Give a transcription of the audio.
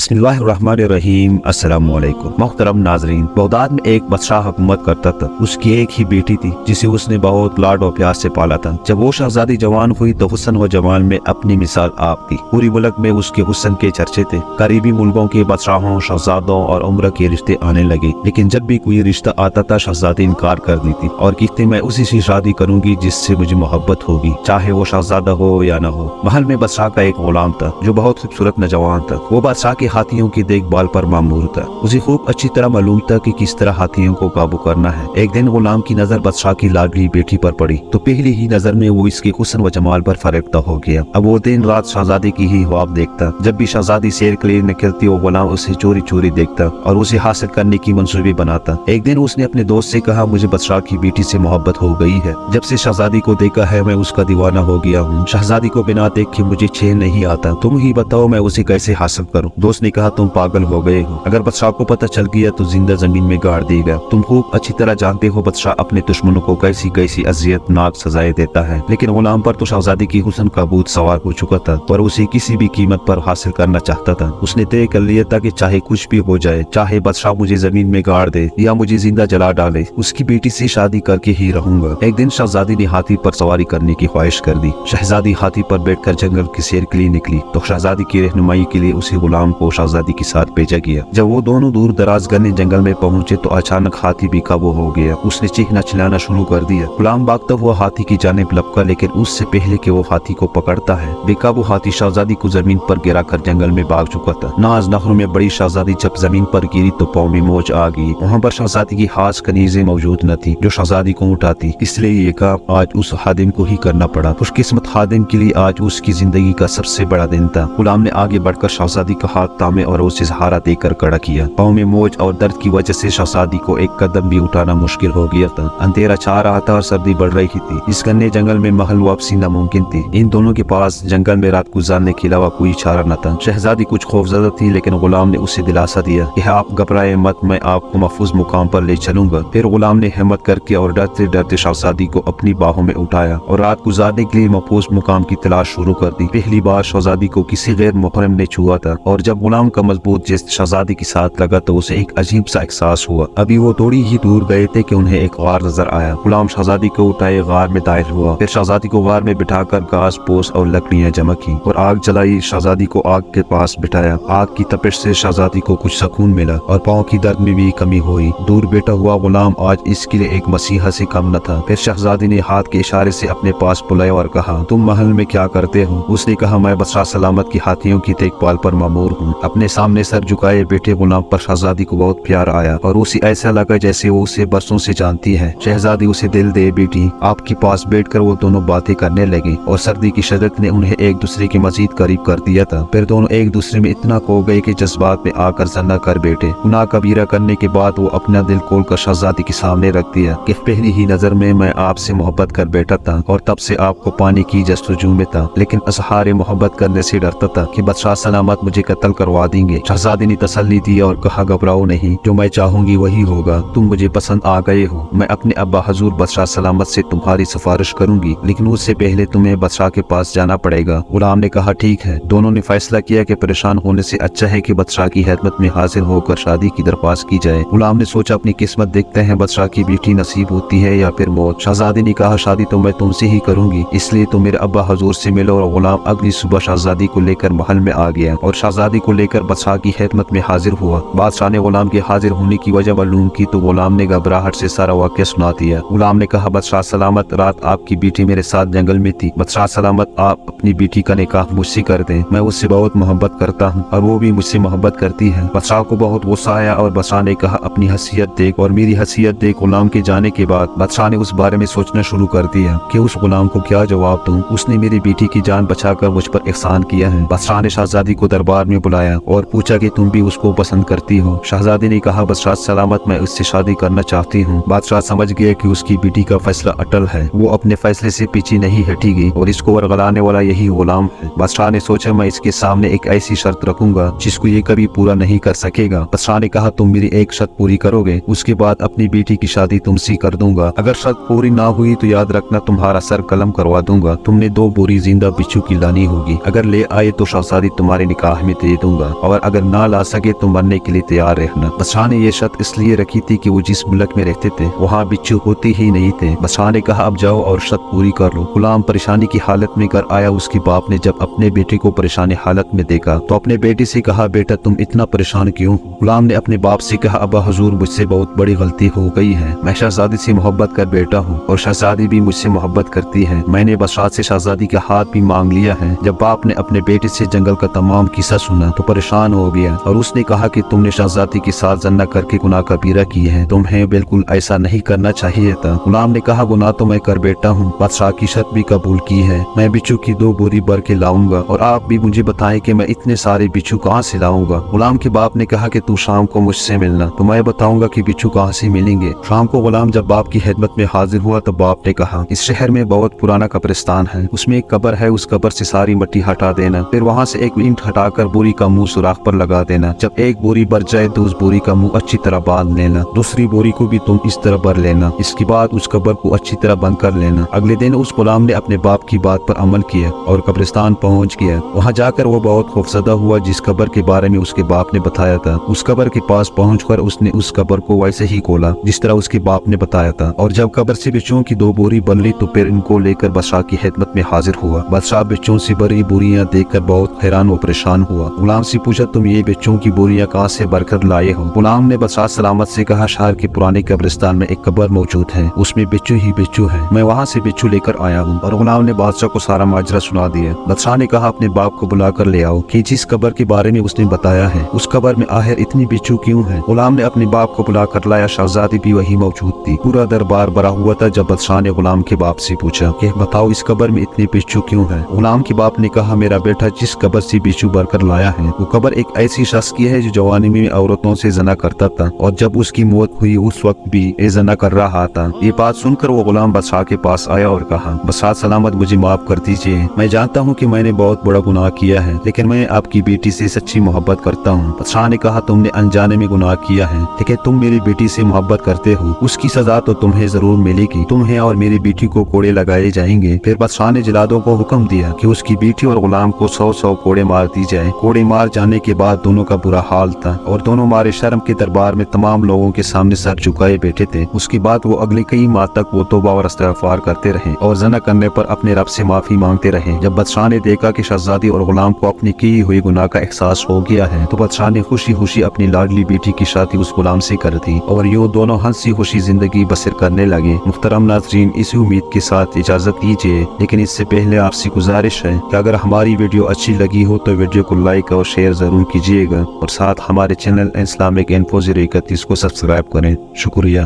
बिस्मिल्लाहिर्रहमानिर्रहीम। अस्सलामुअलैकुम। मोहतरम नाजरीन, बगदाद में एक बादशाह हुकूमत करता था। उसकी एक ही बेटी थी जिसे उसने बहुत लाड और प्यार से पाला था। जब वो शहजादी जवान हुई तो हुस्न व जमाल में अपनी मिसाल आप थी। पूरी मुल्क में उसके हुस्न के चर्चे थे। करीबी मुल्कों के बादशाहों, शहजादों और उम्र के रिश्ते आने लगे, लेकिन जब भी कोई रिश्ता आता था शहजादी इनकार कर देती और कहती मैं उसी से शादी करूंगी जिससे मुझे मोहब्बत होगी, चाहे वो शहजादा हो या न हो। महल में बादशाह का एक गुलाम था जो बहुत खूबसूरत नौजवान था। वो बादशाह के हाथियों की देखभाल पर मामूर था। उसे खूब अच्छी तरह मालूम था कि किस तरह हाथियों को काबू करना है। एक दिन गुलाम की नजर बादशाह की लाडली बेटी पर पड़ी तो पहली ही नजर में वो इसके हुस्न व जमाल पर फरेफ्ता हो गया। अब वो दिन रात शहजादी की ही ख्वाब देखता। जब भी शहजादी सैर के लिए निकलती वो गुलाम उसे चोरी चोरी देखता और उसे हासिल करने की मंसूबे बनाता। एक दिन उसने अपने दोस्त से कहा मुझे बादशाह की बेटी से मोहब्बत हो गई है। जब से शहजादी को देखा है मैं उसका दीवाना हो गया हूँ। शहजादी को बिना देखे मुझे चैन नहीं आता। तुम ही बताओ मैं उसे कैसे हासिल करूँ। दोस्त ने कहा तुम पागल हो गए हो। अगर बादशाह को पता चल गया तो जिंदा जमीन में गाड़ देगा। तुम खूब अच्छी तरह जानते हो बादशाह अपने दुश्मनों को कैसी कैसी अजियतनाक सजाएं देता है। लेकिन गुलाम पर तो शहजादी की हुस्न का भूत सवार हो चुका था और उसे किसी भी कीमत पर हासिल करना चाहता था। उसने तय कर लिया था कि चाहे कुछ भी हो जाए, चाहे बादशाह मुझे जमीन में गाड़ दे या मुझे जिंदा जला डाले, उसकी बेटी से शादी करके ही रहूंगा। एक दिन शहजादी ने हाथी पर सवारी करने की ख्वाहिश कर दी। शहजादी हाथी पर बैठकर जंगल की सैर के लिए निकली तो शहजादी की रहनुमाई के लिए उसी गुलाम को शहजादी के साथ भेजा गया। जब वो दोनों दूर दराज घने जंगल में पहुंचे तो अचानक हाथी बेकाबू हो गया। उसने चीखना चिल्लाना शुरू कर दिया। गुलाम भागता हुआ हाथी की जानिब लपका, लेकिन उससे पहले कि वो हाथी को पकड़ता है बेकाबू हाथी शहजादी को जमीन पर गिरा कर जंगल में भाग चुका था। नाज नखरों में बड़ी शहजादी जब जमीन पर गिरी तो पाँव में मोच आ गई। वहाँ पर शहजादी की खास कनीजें मौजूद न थी जो शहजादी को उठाती, इसलिए ये काम आज उस खादिम को ही करना पड़ा। खुशकिस्मत खादिम के लिए आज उसकी जिंदगी का सबसे बड़ा दिन था। गुलाम ने आगे बढ़कर शहजादी का हाथ थामे और उसे सहारा देकर खड़ा किया। पाँव में मोच और दर्द की वजह से शहजादी को एक कदम भी उठाना मुश्किल हो गया था। अंधेरा छा रहा था और सर्दी बढ़ रही थी। इस घने जंगल में महल वापसी नामुमकिन थी। इन दोनों के पास जंगल में रात गुजारने के अलावा कोई चारा न था। शहजादी कुछ खौफजदा थी, लेकिन गुलाम ने उसे दिलासा दिया कि आप घबराए मत, मैं आपको महफूज मुकाम पर ले चलूंगा। फिर गुलाम ने हिम्मत करके और डरते डरते शहजादी को अपनी बाहों में उठाया और रात गुजारने के लिए महफूज मुकाम की तलाश शुरू कर दी। पहली बार शहजादी को किसी गैर मुहर्रम ने छुआ था और जब गुलाम का मजबूत जिस्म शहजादी के साथ लगा तो उसे एक अजीब सा एहसास हुआ। अभी वो थोड़ी ही दूर गए थे कि उन्हें एक गार नजर आया। गुलाम शहजादी को उठाए गार में दाखिल हुआ। फिर शहजादी को गार में बिठाकर घास पोस और लकड़ियां जमा की और आग जलाई। शहजादी को आग के पास बिठाया। आग की तपिश से शहजादी को कुछ सुकून मिला और पाँव की दर्द में भी कमी हुई। दूर बैठा हुआ गुलाम आज इसके लिए एक मसीहा से कम न था। फिर शहजादी ने हाथ के इशारे से अपने पास बुलाया और कहा तुम महल में क्या करते हो। उसने कहा मैं बादशाह सलामत की हाथियों की देखभाल पर मामूर हूँ। अपने सामने सर झुकाए बैठे गुलाम पर शहजादी को बहुत प्यार आया और उसे ऐसा लगा जैसे वो उसे बरसों से जानती है। शहजादी उसे दिल दे बेटी आपके पास बैठकर वो दोनों बातें करने लगे और सर्दी की शिद्दत ने उन्हें एक दूसरे के मजीद करीब कर दिया था। फिर दोनों एक दूसरे में इतना खो गए कि जज्बात में आकर जना कर बैठे। गुनाह कबीरा करने के बाद वो अपना दिल खोल कर शहजादी के सामने रख दिया कि पहली ही नजर में मैं आपसे मोहब्बत कर बैठा था और तब से आपको पाने की जस्तजू में था, लेकिन असहारे मोहब्बत करने से डरता था कि बादशाह सलामत मुझे कत्ल करवा देंगे। शहजादी ने तसल्ली दी और कहा घबराओ नहीं, जो मैं चाहूंगी वही होगा। तुम मुझे पसंद आ गए हो। मैं अपने अब्बा हजूर बादशाह सलामत से तुम्हारी सिफारिश करूंगी, लेकिन उससे पहले तुम्हें बादशाह के पास जाना पड़ेगा। गुलाम ने कहा ठीक है। दोनों ने फैसला किया कि परेशान होने से अच्छा है कि बादशाह की खिदमत में हाजिर होकर शादी की दरख्वास्त की जाए। गुलाम ने सोचा अपनी किस्मत देखते हैं बादशाह की बेटी नसीब होती है या फिर मौत। शहजादी ने कहा शादी तो मैं तुमसे ही करूंगी, इसलिए तुम मेरे अब्बा हजूर से मिलो। और गुलाम अगली सुबह शहजादी को लेकर महल में आ गया और शहजादी को लेकर बादशाह की खिदमत में हाजिर हुआ। बादशाह ने गुलाम के हाजिर होने की वजह मालूम की तो गुलाम ने घबराहट से सारा वाक़या सुना दिया। गुलाम ने कहा बादशाह सलामत रात आपकी बेटी मेरे साथ जंगल में थी। बादशाह सलामत आप अपनी बेटी का निकाह मुझसे कर दें। मैं उससे बहुत मोहब्बत करता हूँ और वो भी मुझसे मोहब्बत करती है। बादशाह को बहुत गुस्सा आया और बादशाह ने कहा अपनी हैसियत देख और मेरी हैसियत देख। गुलाम के जाने के बाद बादशाह ने उस बारे में सोचना शुरू कर दिया कि उस गुलाम को क्या जवाब दूं। उसने मेरी बेटी की जान बचाकर मुझ पर एहसान किया है। बादशाह ने शहजादी को दरबार में बुलाया और पूछा कि तुम भी उसको पसंद करती हो। शहजादी ने कहा बादशाह सलामत मैं उससे शादी करना चाहती हूँ। बादशाह समझ गया कि उसकी बेटी का फैसला अटल है। वो अपने फैसले से पीछे नहीं हटेगी और इसको वरगलाने वाला यही गुलाम है। बादशाह ने सोचा मैं इसके सामने एक ऐसी शर्त रखूंगा जिसको ये कभी पूरा नहीं कर सकेगा। बादशाह ने कहा तुम मेरी एक शर्त पूरी करोगे, उसके बाद अपनी बेटी की शादी तुमसे कर दूंगा। अगर शर्त पूरी ना हुई तो याद रखना तुम्हारा सर कलम करवा दूंगा। तुमने 2 बोरी जिंदा बिच्छू की लानी होगी। अगर ले आए तो शहजादी तुम्हारे निकाह में दे दूंगा। दूंगा, और अगर ना ला सके तो मरने के लिए तैयार रहना। बादशाह ने ये शर्त इसलिए रखी थी कि वो जिस मुल्क में रहते थे वहाँ बिच्छू होते ही नहीं थे। बादशाह ने कहा अब जाओ और शर्त पूरी कर लो। गुलाम परेशानी की हालत में घर आया। उसके बाप ने जब अपने बेटे को परेशानी हालत में देखा तो अपने बेटे से कहा, बेटा तुम इतना परेशान क्यों? गुलाम ने अपने बाप से कहा, अब्बा हुजूर मुझसे बहुत बड़ी गलती हो गई है। मैं शहजादी से मोहब्बत कर बैठा हूँ और शहजादी भी मुझसे मोहब्बत करती है। मैंने बादशाह से शहजादी का हाथ भी मांग लिया है। जब बाप ने अपने बेटे से जंगल का तमाम किस्सा सुना तो परेशान हो गया और उसने कहा कि तुमने शहजादी के साथ जना करके गुनाह कबीरा की है, तुम्हें बिल्कुल ऐसा नहीं करना चाहिए था। गुलाम ने कहा, गुनाह तो मैं कर बैठा हूँ, बादशाह की शर्त भी कबूल की है। मैं बिच्छू की 2 बोरी भर के लाऊंगा और आप भी मुझे बताएं कि मैं इतने सारे बिच्छू कहाँ से लाऊंगा। गुलाम के बाप ने कहा कि तू शाम को मुझसे मिलना तो मैं बताऊंगा कि बिच्छू कहाँ से मिलेंगे। शाम को गुलाम जब बाप की खिदमत में हाजिर हुआ तो बाप ने कहा, इस शहर में बहुत पुराना कब्रिस्तान है, उसमें एक कब्र है, उस कब्र से सारी मिट्टी हटा देना, फिर वहाँ से एक ईंट हटाकर बोरी का मुंह सुराख पर लगा देना। जब एक बोरी भर जाए तो उस बोरी का मुंह अच्छी तरह बांध लेना, दूसरी बोरी को भी तुम इस तरह भर लेना। इसके बाद उस कब्र को अच्छी तरह बंद कर लेना। अगले दिन उस गुलाम ने अपने बाप की बात पर अमल किया और कब्रिस्तान पहुँच गया। वहाँ जाकर वो बहुत खौफजदा हुआ जिस कब्र के बारे में उसके बाप ने बताया था। उस कब्र के पास पहुँचकर उसने उस कब्र को वैसे ही खोला जिस तरह उसके बाप ने बताया था, और जब कब्र से बिच्छुओं की 2 बोरी बन ली तो फिर इनको लेकर बादशाह की खिदमत में हाजिर हुआ। बादशाह बिच्छुओं से भरी बोरियां देखकर बहुत हैरान व परेशान हुआ। गुलाम से पूछा, तुम ये बिच्छुओं की बोरियां कहाँ से भरकर लाए हो? गुलाम ने बादशाह सलामत से कहा, शहर के पुराने कब्रिस्तान में एक कब्र मौजूद है, उसमें बिच्छू ही बिच्छू है, मैं वहाँ से बिच्छू लेकर आया हूँ। और गुलाम ने बादशाह को सारा माजरा सुना दिया। बादशाह ने कहा, अपने बाप को बुला कर ले आओ कि जिस कब्र के बारे में उसने बताया है उस कब्र में आखिर इतनी बिच्छू क्यों है। गुलाम ने अपने बाप को बुला कर लाया। शहजादी भी वही मौजूद थी। पूरा दरबार भरा हुआ था। जब बादशाह ने गुलाम के बाप से पूछा कि बताओ इस कब्र में इतने बिच्छू क्यों है, गुलाम के बाप ने कहा, मेरा बेटा जिस कब्र से बिच्छू भरकर लाया है वो कब्र एक ऐसी शख्स की है जो जवानी में औरतों से जना करता था और जब उसकी मौत हुई उस वक्त भी ये जना कर रहा था। ये बात सुनकर वो गुलाम बादशाह के पास आया और कहा, बादशाह सलामत, मुझे माफ कर दीजिए। मैं जानता हूँ कि मैंने बहुत बड़ा गुनाह किया है, लेकिन मैं आपकी बेटी से सच्ची मोहब्बत करता हूँ। बादशाह ने कहा, तुमने अनजाने में गुनाह किया है, लेकिन तुम मेरी बेटी से मोहब्बत करते हो, उसकी सजा तो तुम्हें जरूर मिलेगी। तुम्हें और मेरी बेटी को कोड़े लगाए जाएंगे। फिर बादशाह ने जलादों को हुक्म दिया कि उसकी बेटी और गुलाम को 100 कोड़े मार दी जाए। कोड़े मार जाने के बाद दोनों का बुरा हाल था और दोनों मारे शर्म के दरबार में तमाम लोगों के सामने सर झुकाए बैठे थे। उसके बाद वो अगले कई माह तक वो तौबा और इस्तिग़फ़ार करते रहे और ज़ना करने पर अपने रब से माफी मांगते रहे। जब बादशाह ने देखा कि शहजादी और गुलाम को अपनी की हुई गुनाह का एहसास हो गया है तो बादशाह ने खुशी खुशी अपनी लाडली बेटी की शादी उस गुलाम से कर दी और यूं दोनों हंसी खुशी जिंदगी बसर करने लगे। मुहतरम नाज़रीन, इसी उम्मीद के साथ इजाजत दीजिए, लेकिन इससे पहले आपसे गुजारिश है कि अगर हमारी वीडियो अच्छी लगी हो तो वीडियो को लाइक और शेयर जरूर कीजिएगा और साथ हमारे चैनल इस्लामिक इन्फो 031 को सब्सक्राइब करें। शुक्रिया।